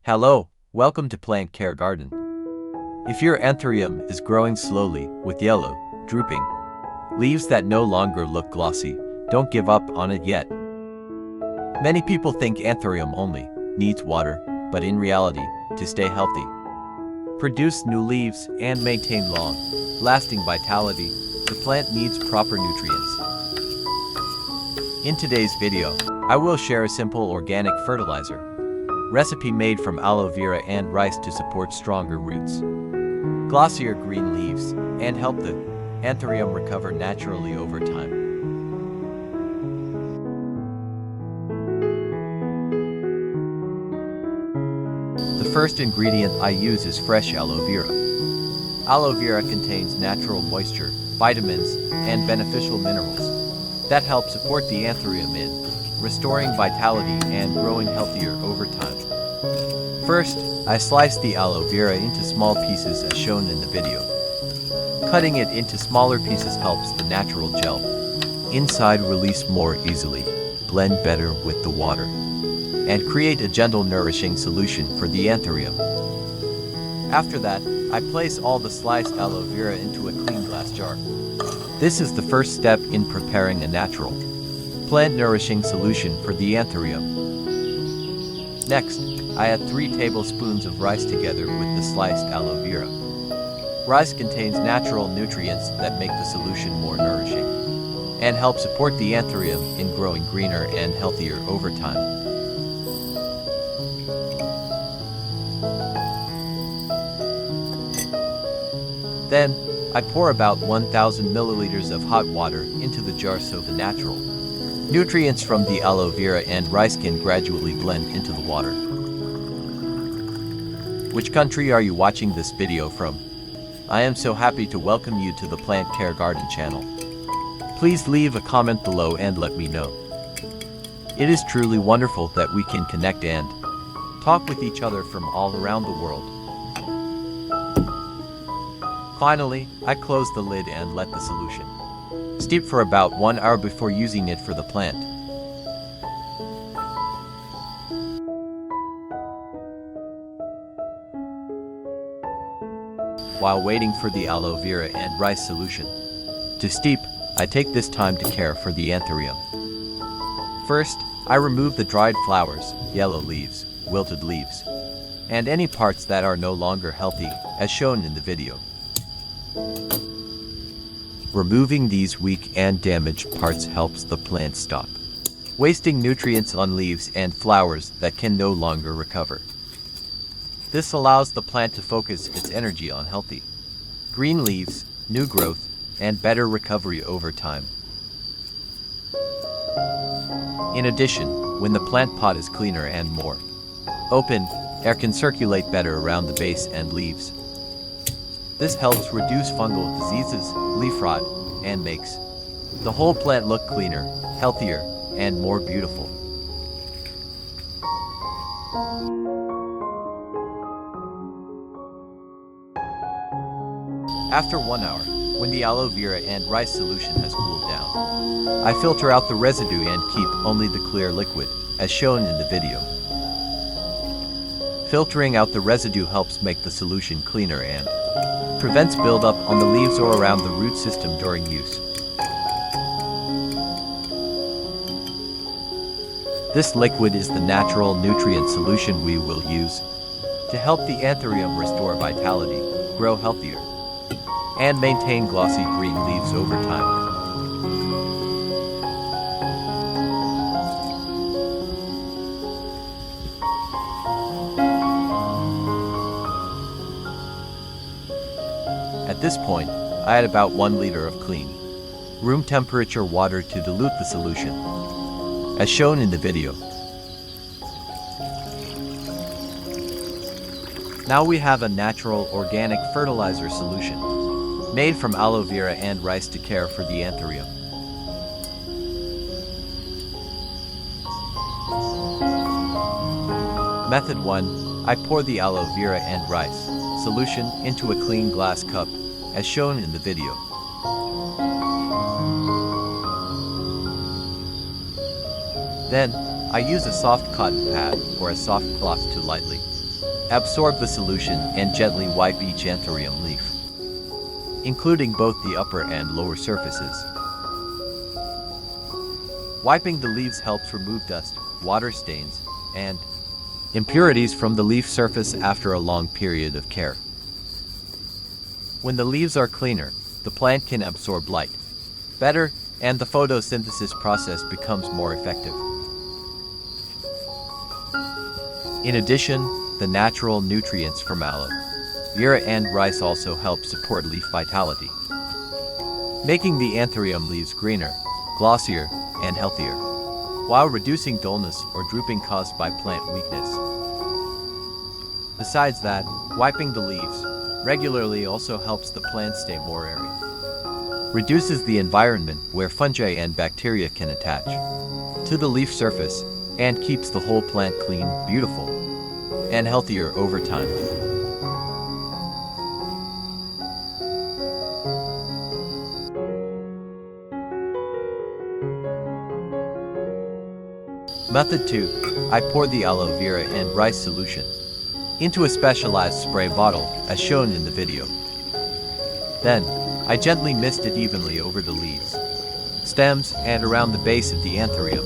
Hello, welcome to Plant Care Garden. If your Anthurium is growing slowly with yellow, drooping leaves that no longer look glossy, don't give up on it yet. Many people think Anthurium only needs water, but in reality, to stay healthy, produce new leaves, and maintain long-lasting vitality, the plant needs proper nutrients. In today's video, I will share a simple organic fertilizer recipe made from aloe vera and rice to support stronger roots, glossier green leaves, and help the Anthurium recover naturally over time. The first ingredient I use is fresh aloe vera. Aloe vera contains natural moisture, vitamins, and beneficial minerals that help support the Anthurium in restoring vitality and growing healthier over time. First, I slice the aloe vera into small pieces as shown in the video. Cutting it into smaller pieces helps the natural gel inside release more easily, blend better with the water, and create a gentle nourishing solution for the Anthurium. After that, I place all the sliced aloe vera into a clean glass jar. This is the first step in preparing a natural, plant-nourishing solution for the Anthurium. Next, I add 3 tablespoons of rice together with the sliced aloe vera. Rice contains natural nutrients that make the solution more nourishing and help support the Anthurium in growing greener and healthier over time. Then, I pour about 1,000 milliliters of hot water into the jar so the natural nutrients from the aloe vera and rice can gradually blend into the water. Which country are you watching this video from? I am so happy to welcome you to the Plant Care Garden channel. Please leave a comment below and let me know. It is truly wonderful that we can connect and talk with each other from all around the world. Finally, I close the lid and let the solution steep for about 1 hour before using it for the plant. While waiting for the aloe vera and rice solution to steep, I take this time to care for the Anthurium. First, I remove the dried flowers, yellow leaves, wilted leaves, and any parts that are no longer healthy, as shown in the video. Removing these weak and damaged parts helps the plant stop wasting nutrients on leaves and flowers that can no longer recover. This allows the plant to focus its energy on healthy, green leaves, new growth, and better recovery over time. In addition, when the plant pot is cleaner and more open, air can circulate better around the base and leaves. This helps reduce fungal diseases, leaf rot, and makes the whole plant look cleaner, healthier, and more beautiful. After 1 hour, when the aloe vera and rice solution has cooled down, I filter out the residue and keep only the clear liquid, as shown in the video. Filtering out the residue helps make the solution cleaner and prevents buildup on the leaves or around the root system during use. This liquid is the natural nutrient solution we will use to help the Anthurium restore vitality, grow healthier, and maintain glossy green leaves over time. At this point, I add about 1 liter of clean, room temperature water to dilute the solution, as shown in the video. Now we have a natural organic fertilizer solution, made from aloe vera and rice to care for the Anthurium. Method 1. I pour the aloe vera and rice solution into a clean glass cup, as shown in the video. Then, I use a soft cotton pad or a soft cloth to lightly Absorb the solution and gently wipe each Anthurium leaf, including both the upper and lower surfaces. Wiping the leaves helps remove dust, water stains, and impurities from the leaf surface after a long period of care. When the leaves are cleaner, the plant can absorb light better, and the photosynthesis process becomes more effective. In addition, the natural nutrients from aloe vera and rice also help support leaf vitality, making the Anthurium leaves greener, glossier, and healthier, while reducing dullness or drooping caused by plant weakness. Besides that, wiping the leaves regularly also helps the plant stay more airy, reduces the environment where fungi and bacteria can attach to the leaf surface, and keeps the whole plant clean, beautiful, and healthier over time. Method 2. I pour the aloe vera and rice solution into a specialized spray bottle as shown in the video. Then, I gently mist it evenly over the leaves, stems, and around the base of the Anthurium.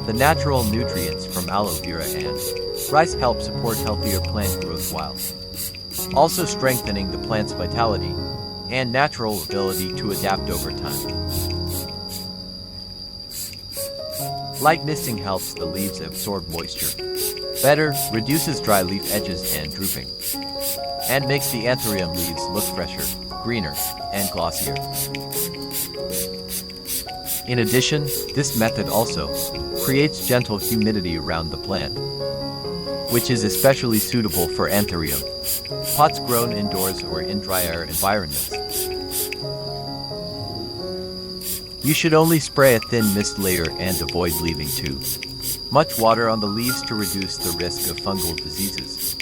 The natural nutrients from aloe vera and rice help support healthier plant growth while also strengthening the plant's vitality and natural ability to adapt over time. Light misting helps the leaves absorb moisture better, reduces dry leaf edges and drooping, and makes the Anthurium leaves look fresher, greener, and glossier. In addition, this method also creates gentle humidity around the plant, which is especially suitable for Anthurium pots grown indoors or in dry air environments. You should only spray a thin mist layer and avoid leaving too much water on the leaves to reduce the risk of fungal diseases.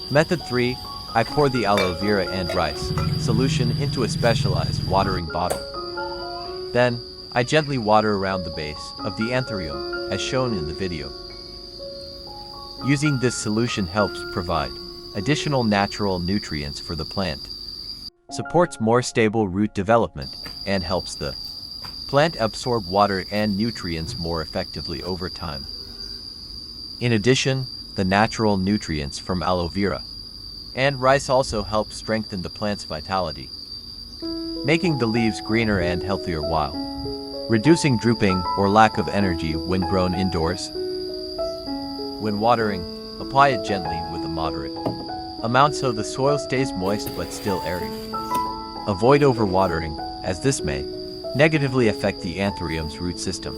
Method 3. I pour the aloe vera and rice solution into a specialized watering bottle. Then, I gently water around the base of the Anthurium, as shown in the video. Using this solution helps provide additional natural nutrients for the plant, supports more stable root development, and helps the plant absorb water and nutrients more effectively over time. In addition, the natural nutrients from aloe vera and rice also help strengthen the plant's vitality, making the leaves greener and healthier while reducing drooping or lack of energy when grown indoors. When watering, apply it gently with a moderate amount so the soil stays moist but still airy. Avoid overwatering, as this may negatively affect the Anthurium's root system.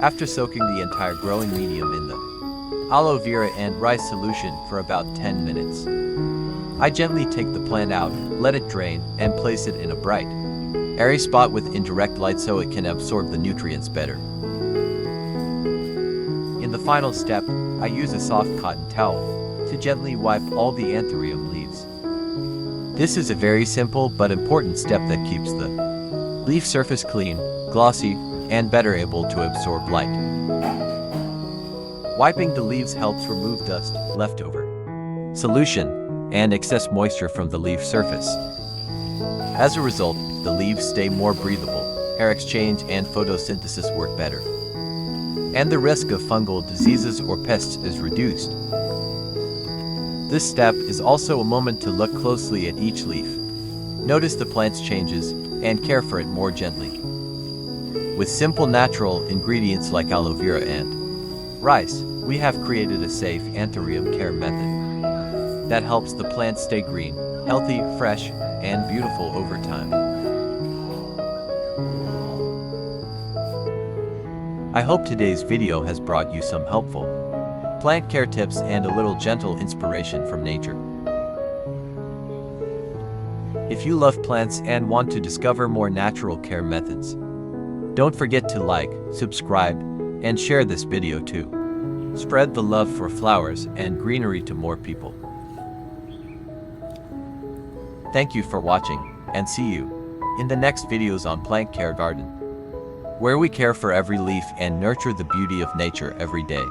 After soaking the entire growing medium in the aloe vera and rice solution for about 10 minutes, I gently take the plant out, let it drain, and place it in a bright, airy spot with indirect light so it can absorb the nutrients better. In the final step, I use a soft cotton towel to gently wipe all the Anthurium leaves. This is a very simple but important step that keeps the leaf surface clean, glossy, and better able to absorb light. Wiping the leaves helps remove dust, leftover solution, and excess moisture from the leaf surface. As a result, the leaves stay more breathable, air exchange and photosynthesis work better, and the risk of fungal diseases or pests is reduced. This step is also a moment to look closely at each leaf, notice the plant's changes, and care for it more gently. With simple natural ingredients like aloe vera and rice, we have created a safe Anthurium care method that helps the plant stay green, healthy, fresh, and beautiful over time. I hope today's video has brought you some helpful plant care tips and a little gentle inspiration from nature. If you love plants and want to discover more natural care methods, don't forget to like, subscribe, and share this video too. Spread the love for flowers and greenery to more people. Thank you for watching, and see you in the next videos on PlantCareGarden, where we care for every leaf and nurture the beauty of nature every day.